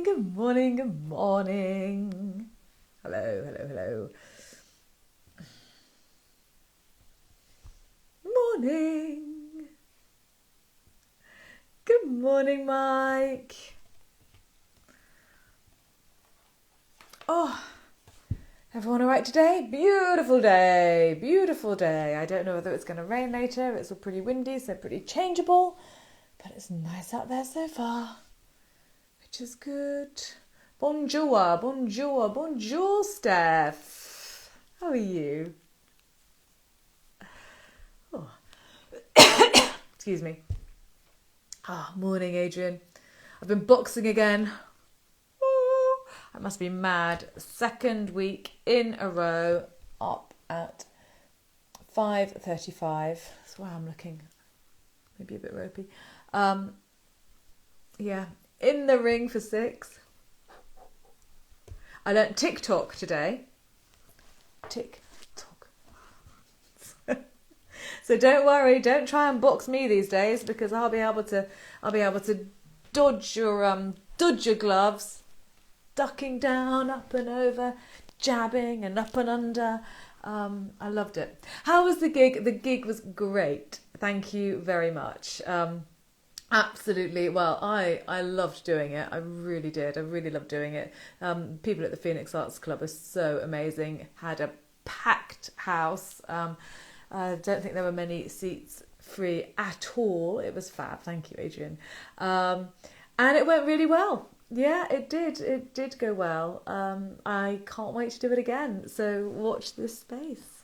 Good morning, good morning. Hello, hello, hello. Morning. Good morning, Mike. Oh, everyone all right today? Beautiful day, beautiful day. I don't know whether it's going to rain later. It's all pretty windy, so pretty changeable. But it's nice out there so far, which is good. Bonjour, bonjour, bonjour, Steph. How are you? Oh. Excuse me. Morning, Adrian. I've been boxing again. I must be mad. Second week in a row, up at 5:35. That's why I'm looking maybe a bit ropey. Yeah, in the ring for 6. I learnt TikTok today. TikTok. So don't worry, don't try and box me these days, because I'll be able to dodge your gloves, ducking down, up and over, jabbing and up and under. I loved it. How was the gig? The gig was great. Thank you very much. Absolutely. Well, I loved doing it. I really did. I really loved doing it. People at the Phoenix Arts Club are so amazing. Had a packed house. I don't think there were many seats free at all. It was fab. Thank you, Adrian. And it went really well. Yeah, it did. It did go well. I can't wait to do it again. So watch this space.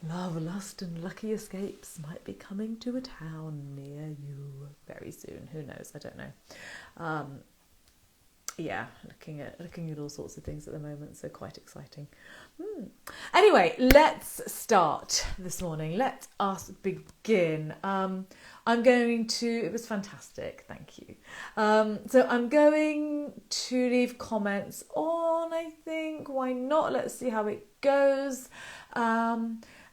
Love, lust and lucky escapes might be coming to a town near you very soon. Who knows? I don't know. Yeah, looking at all sorts of things at the moment, so quite exciting. Anyway, let's start this morning. Let us begin. It was fantastic, thank you. So I'm going to leave comments on, I think. Why not? Let's see how it goes.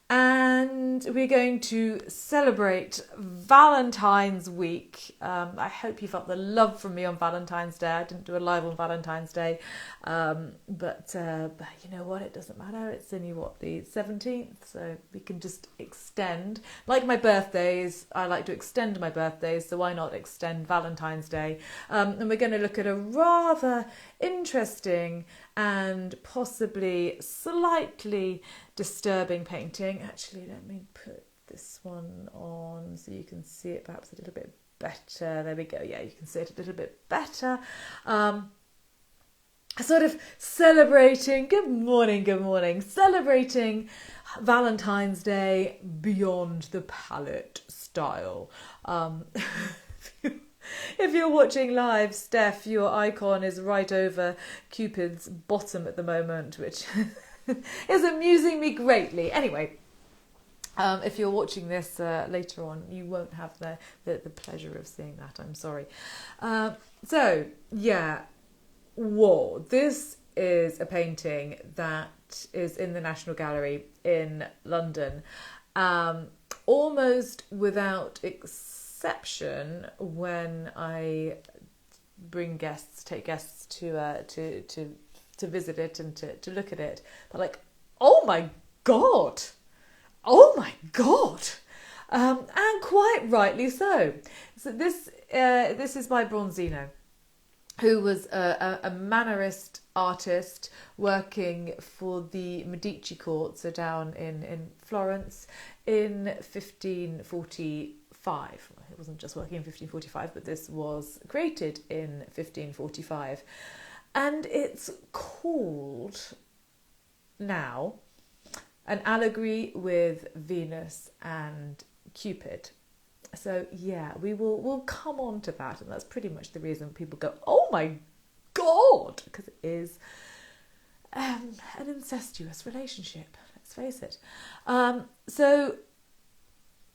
And we're going to celebrate Valentine's week. I hope you felt the love from me on Valentine's Day. I didn't do a live on Valentine's Day, but you know what? It doesn't matter. It's only the 17th, so we can just extend. Like my birthdays, I like to extend my birthdays, so why not extend Valentine's Day? And we're going to look at a rather interesting and possibly slightly disturbing painting. Actually, let me put this one on so you can see it perhaps a little bit better. There we go. Yeah, you can see it a little bit better. Sort of celebrating, good morning, celebrating Valentine's Day beyond the palette style. If you're watching live, Steph, your icon is right over Cupid's bottom at the moment, which is amusing me greatly. Anyway, if you're watching this later on, you won't have the pleasure of seeing that. I'm sorry. So, yeah. Whoa. This is a painting that is in the National Gallery in London. Almost without exception, when I take guests to visit it and to look at it, they're like, oh my god, and quite rightly so. So this is by Bronzino, who was a mannerist artist working for the Medici court, so down in Florence in 1545. He wasn't just working in 1545, but this was created in 1545. And it's called now an allegory with Venus and Cupid. So yeah, we'll come on to that, and that's pretty much the reason people go, oh my god, because it is an incestuous relationship, let's face it. So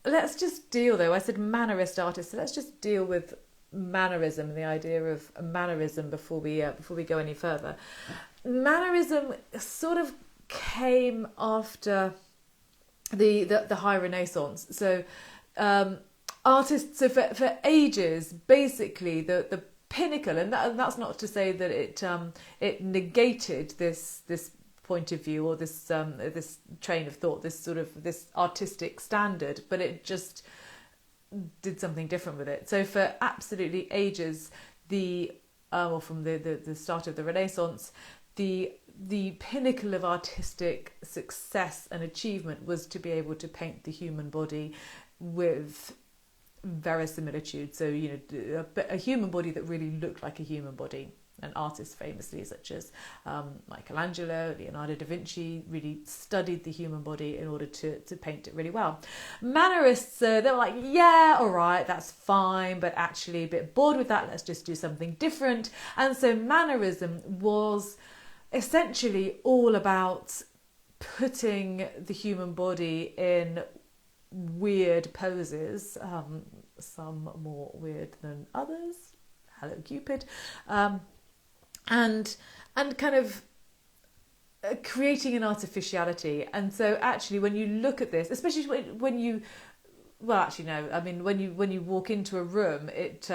let's just deal, though, I said mannerist artist, so let's just deal with mannerism and the idea of a mannerism before we go any further. Mannerism sort of came after the High Renaissance. So artists, so for ages, basically the pinnacle, and that's not to say that it negated this point of view or this train of thought, this artistic standard, but it just did something different with it. So for absolutely ages, from the start of the Renaissance, the pinnacle of artistic success and achievement was to be able to paint the human body with verisimilitude. So, a human body that really looked like a human body. And artists famously, such as Michelangelo, Leonardo da Vinci, really studied the human body in order to paint it really well. Mannerists, they were like, yeah, all right, that's fine, but actually a bit bored with that, let's just do something different. And so mannerism was essentially all about putting the human body in weird poses, some more weird than others. Hello, Cupid. And kind of creating an artificiality. And so actually when you look at this, especially when you, well, actually no, I mean when you walk into a room, it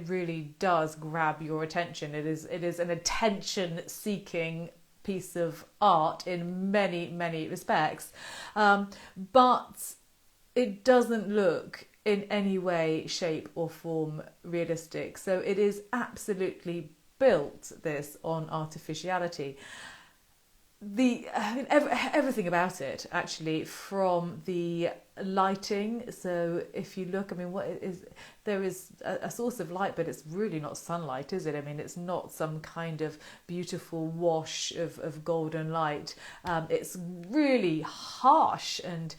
really does grab your attention. It is an attention seeking piece of art in many respects, but it doesn't look in any way, shape or form realistic. So it is absolutely built this on artificiality. Everything about it, actually, from the lighting. So if you look, I mean, there is a source of light, but it's really not sunlight, is it? I mean, it's not some kind of beautiful wash of golden light. It's really harsh and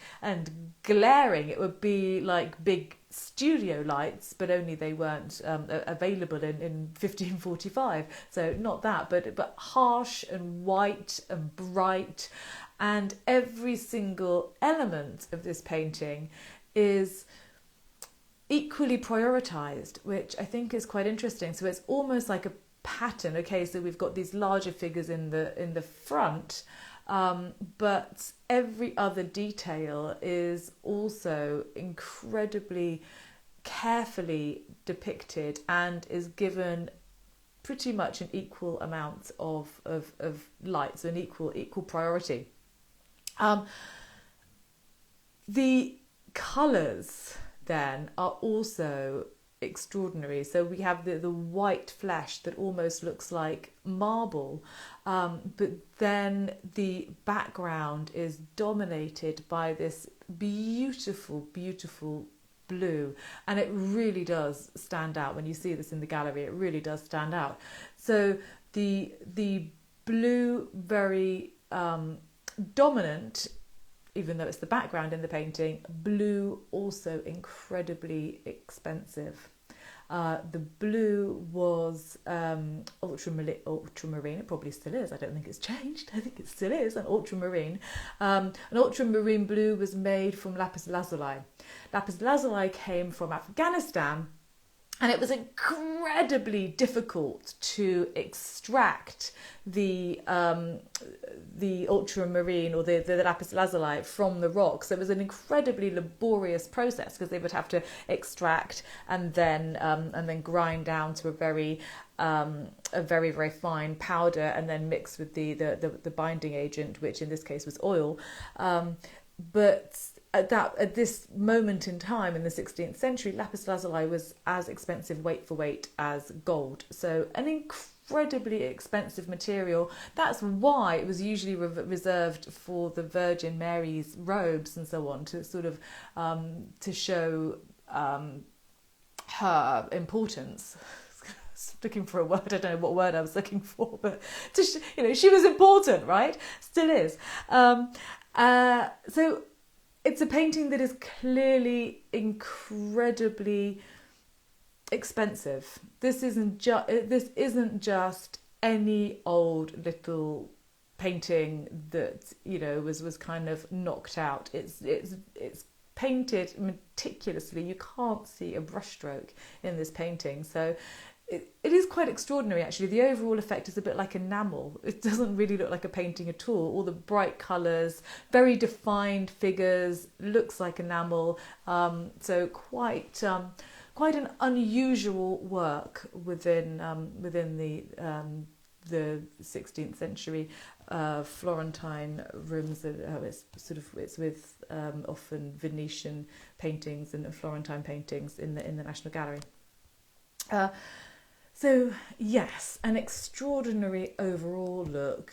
glaring. It would be like big studio lights, but only they weren't available in 1545. So not that, but harsh and white and bright, and every single element of this painting is equally prioritized, which I think is quite interesting. So it's almost like a pattern. Okay, so we've got these larger figures in the front, but every other detail is also incredibly carefully depicted and is given pretty much an equal amount of light, so an equal priority. The colours then are also extraordinary. So we have the white flesh that almost looks like marble, but then the background is dominated by this beautiful blue, and it really does stand out. When you see this in the gallery, it really does stand out. So the blue, very dominant, even though it's the background in the painting. Blue also incredibly expensive. The blue was ultramarine. It probably still is. I don't think it's changed. I think it still is an ultramarine. An ultramarine blue was made from lapis lazuli. Lapis lazuli came from Afghanistan, and it was incredibly difficult to extract the ultramarine or the lapis lazuli from the rock. So it was an incredibly laborious process, because they would have to extract and then grind down to a very fine powder, and then mix with the binding agent, which in this case was oil. But at this moment in time in the 16th century, lapis lazuli was as expensive weight for weight as gold. So an incredibly expensive material. That's why it was usually reserved for the Virgin Mary's robes and so on, to sort of to show her importance. Looking for a word, I don't know what word I was looking for, but she was important, right? Still is. So it's a painting that is clearly incredibly expensive. This isn't just any old little painting that was kind of knocked out. It's painted meticulously. You can't see a brushstroke in this painting. So it is quite extraordinary, actually. The overall effect is a bit like enamel. It doesn't really look like a painting at all. All the bright colours, very defined figures, looks like enamel. So quite quite an unusual work within the 16th century Florentine rooms. It's with often Venetian paintings and Florentine paintings in the National Gallery. So yes, an extraordinary overall look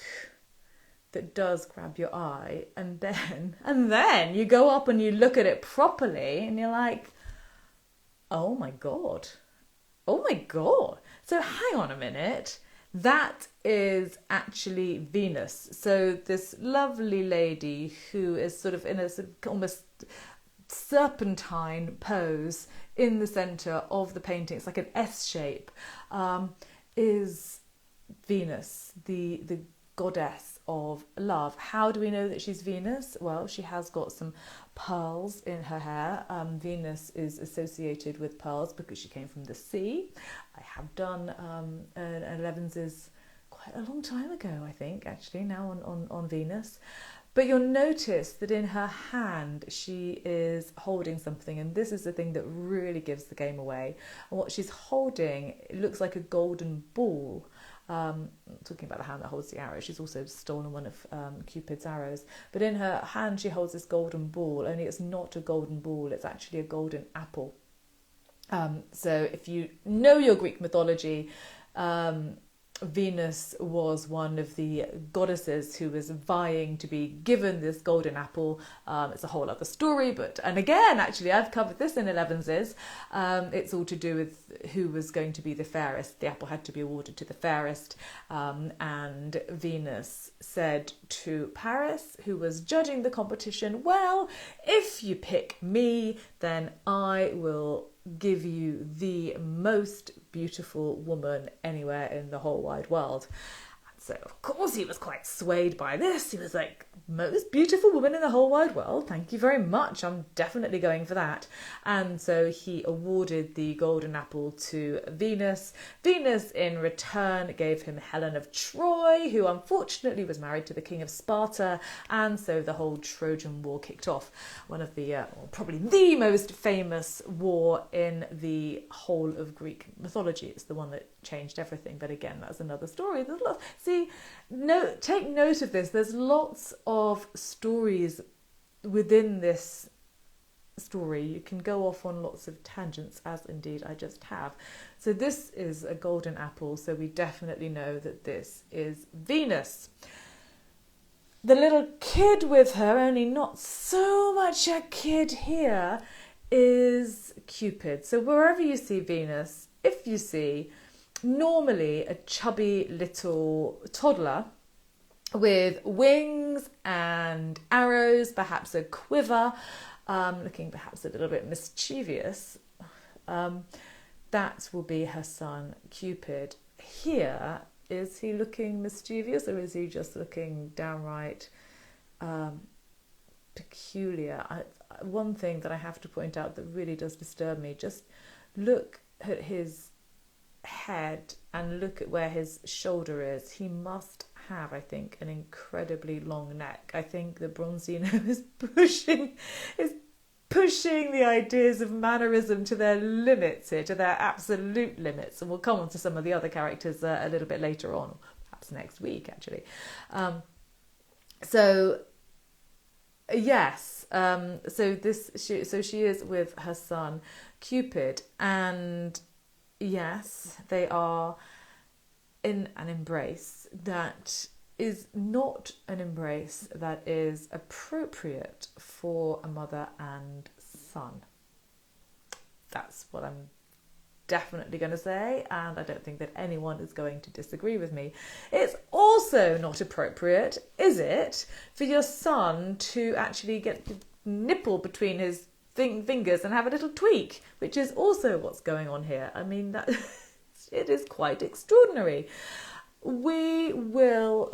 that does grab your eye, and then you go up and you look at it properly and you're like, oh my god. So hang on a minute. That is actually Venus. So this lovely lady who is sort of in a sort of almost serpentine pose in the centre of the painting. It's like an S shape. Is Venus, the goddess of love. How do we know that she's Venus? Well, she has got some pearls in her hair. Venus is associated with pearls because she came from the sea. I have done an Elevenses quite a long time ago, I think, actually, now on Venus. But you'll notice that in her hand she is holding something, and this is the thing that really gives the game away. And what she's holding, it looks like a golden ball. Talking about the hand that holds the arrow, she's also stolen one of Cupid's arrows. But in her hand she holds this golden ball, only it's not a golden ball, it's actually a golden apple. So if you know your Greek mythology, Venus was one of the goddesses who was vying to be given this golden apple. It's a whole other story, and again, actually, I've covered this in Elevenses. It's all to do with who was going to be the fairest. The apple had to be awarded to the fairest, and Venus said to Paris, who was judging the competition, well, if you pick me, then I will give you the most beautiful woman anywhere in the whole wide world. And so, of course, he was quite swayed by this. He was like, most beautiful woman in the whole wide world, thank you very much, I'm definitely going for that. And so he awarded the golden apple to Venus. Venus in return gave him Helen of Troy, who unfortunately was married to the king of Sparta, and so the whole Trojan War kicked off. One of the probably the most famous war in the whole of Greek mythology. It's the one that changed everything, but again, that's another story. There's lots. Take note of this. There's lots of stories within this story. You can go off on lots of tangents, as indeed I just have. So this is a golden apple, so we definitely know that this is Venus. The little kid with her, only not so much a kid here, is Cupid. So wherever you see Venus, if you see normally a chubby little toddler with wings and arrows, perhaps a quiver, looking perhaps a little bit mischievous, that will be her son Cupid. Here, is he looking mischievous, or is he just looking downright peculiar? One thing that I have to point out that really does disturb me, just look at his head and look at where his shoulder is. He must have, I think, an incredibly long neck. I think that Bronzino is pushing the ideas of mannerism to their limits here, to their absolute limits. And we'll come on to some of the other characters a little bit later on, or perhaps next week, actually. So she is with her son Cupid, and yes, they are in an embrace that is not an embrace that is appropriate for a mother and son. That's what I'm definitely going to say, and I don't think that anyone is going to disagree with me. It's also not appropriate, is it, for your son to actually get the nipple between his fingers and have a little tweak, which is also what's going on here. I mean, that it is quite extraordinary. We will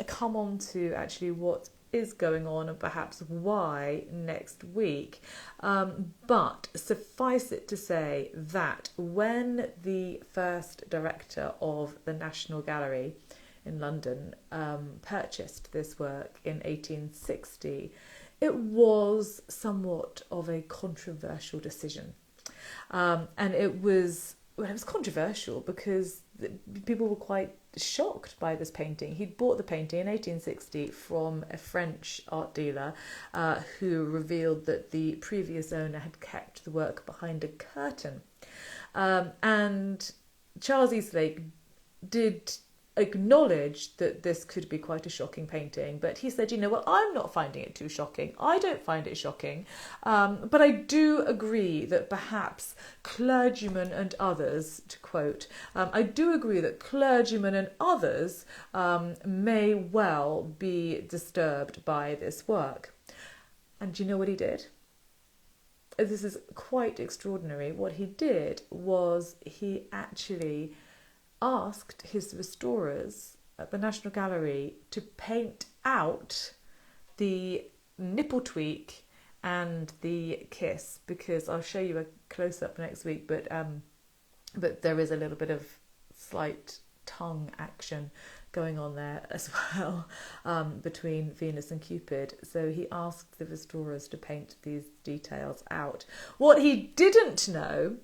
come on to actually what is going on and perhaps why next week. But suffice it to say that when the first director of the National Gallery in London purchased this work in 1860, it was somewhat of a controversial decision. And it was controversial because people were quite shocked by this painting. He'd bought the painting in 1860 from a French art dealer who revealed that the previous owner had kept the work behind a curtain. And Charles Eastlake did acknowledge that this could be quite a shocking painting, but he said, I'm not finding it too shocking. I don't find it shocking, but I do agree that perhaps clergymen and others, to quote, I do agree that clergymen and others may well be disturbed by this work. And do you know what he did? This is quite extraordinary. What he did was he actually asked his restorers at the National Gallery to paint out the nipple tweak and the kiss, because I'll show you a close-up next week, but there is a little bit of slight tongue action going on there as well, between Venus and Cupid. So he asked the restorers to paint these details out. What he didn't know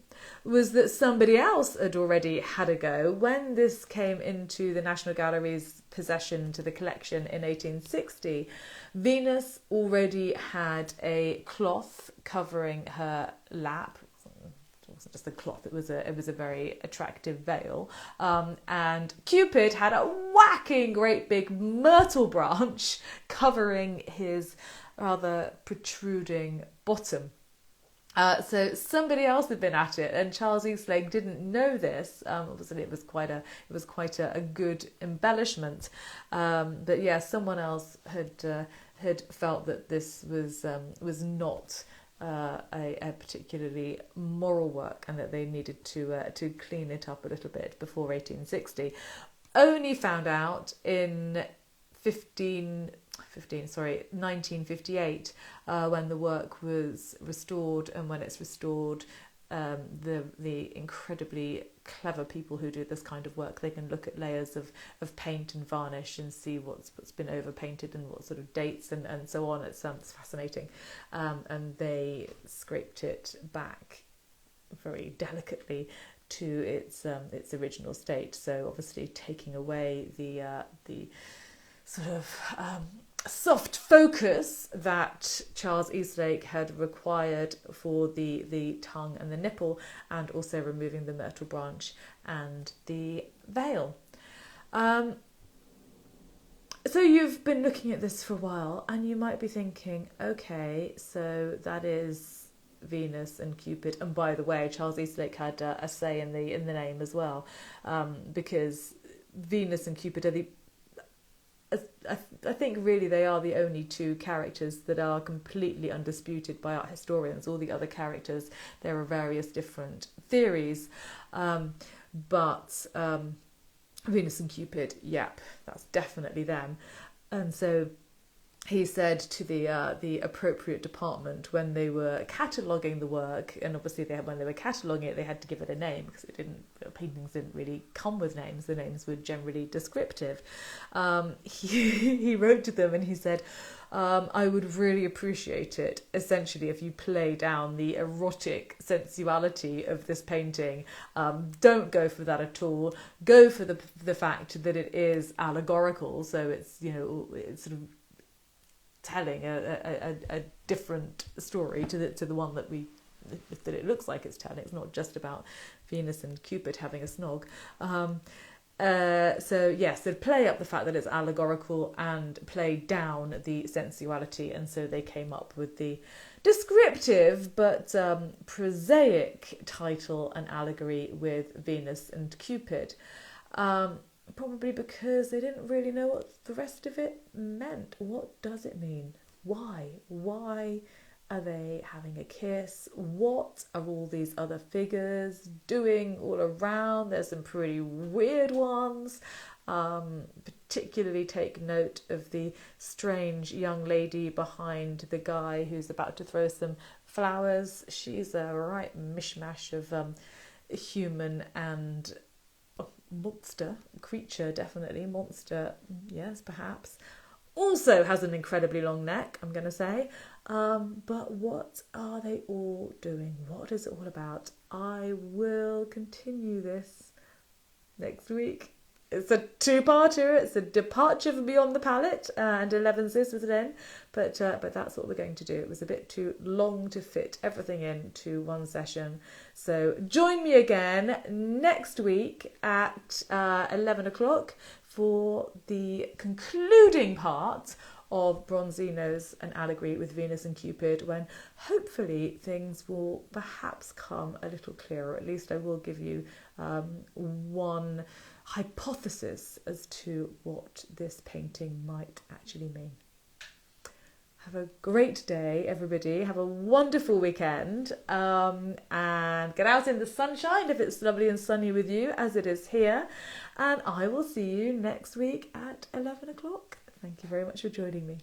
was that somebody else had already had a go. When this came into the National Gallery's possession to the collection in 1860, Venus already had a cloth covering her lap. It wasn't just a cloth, it was a very attractive veil, and Cupid had a whacking great big myrtle branch covering his rather protruding bottom. So somebody else had been at it, and Charles Eastlake didn't know this. Obviously, it was quite a good embellishment. But yeah, someone else had felt that this was not a particularly moral work, and that they needed to clean it up a little bit before 1860. Only found out in 1958, when the work was restored, and when it's restored, the incredibly clever people who do this kind of work, they can look at layers of paint and varnish and see what's been overpainted and what sort of dates and so on. It's fascinating, and they scraped it back very delicately to its original state. So obviously taking away the sort of soft focus that Charles Eastlake had required for the tongue and the nipple, and also removing the myrtle branch and the veil. So you've been looking at this for a while, and you might be thinking, okay, so that is Venus and Cupid. And by the way, Charles Eastlake had a say in the name as well, because Venus and Cupid are I think really they are the only two characters that are completely undisputed by art historians. All the other characters, there are various different theories, but Venus and Cupid, yep, that's definitely them. And so he said to the appropriate department when they were cataloguing the work, and obviously when they were cataloguing it, they had to give it a name, because paintings didn't really come with names. The names were generally descriptive. He wrote to them and he said, I would really appreciate it, essentially, if you play down the erotic sensuality of this painting. Don't go for that at all. Go for the fact that it is allegorical, so it's it's sort of telling a different story to the one that it looks like it's telling. It's not just about Venus and Cupid having a snog. So play up the fact that it's allegorical and play down the sensuality, and so they came up with the descriptive but prosaic title, An Allegory with Venus and Cupid. Probably because they didn't really know what the rest of it meant. What does it mean? Why? Why are they having a kiss? What are all these other figures doing all around? There's some pretty weird ones. Particularly take note of the strange young lady behind the guy who's about to throw some flowers. She's a right mishmash of human and monster creature, definitely monster, yes, perhaps, also has an incredibly long neck, I'm going to say. But what are they all doing? What is it all about? I will continue this next week. It's a two-parter. It's a departure from beyond the palette and Elevenses with Lynne, but that's what we're going to do. It was a bit too long to fit everything into one session. So join me again next week at 11 o'clock for the concluding part of Bronzino's An Allegory with Venus and Cupid, when hopefully things will perhaps come a little clearer. At least I will give you one hypothesis as to what this painting might actually mean. Have a great day, everybody. Have a wonderful weekend, and get out in the sunshine if it's lovely and sunny with you, as it is here. And I will see you next week at 11 o'clock. Thank you very much for joining me.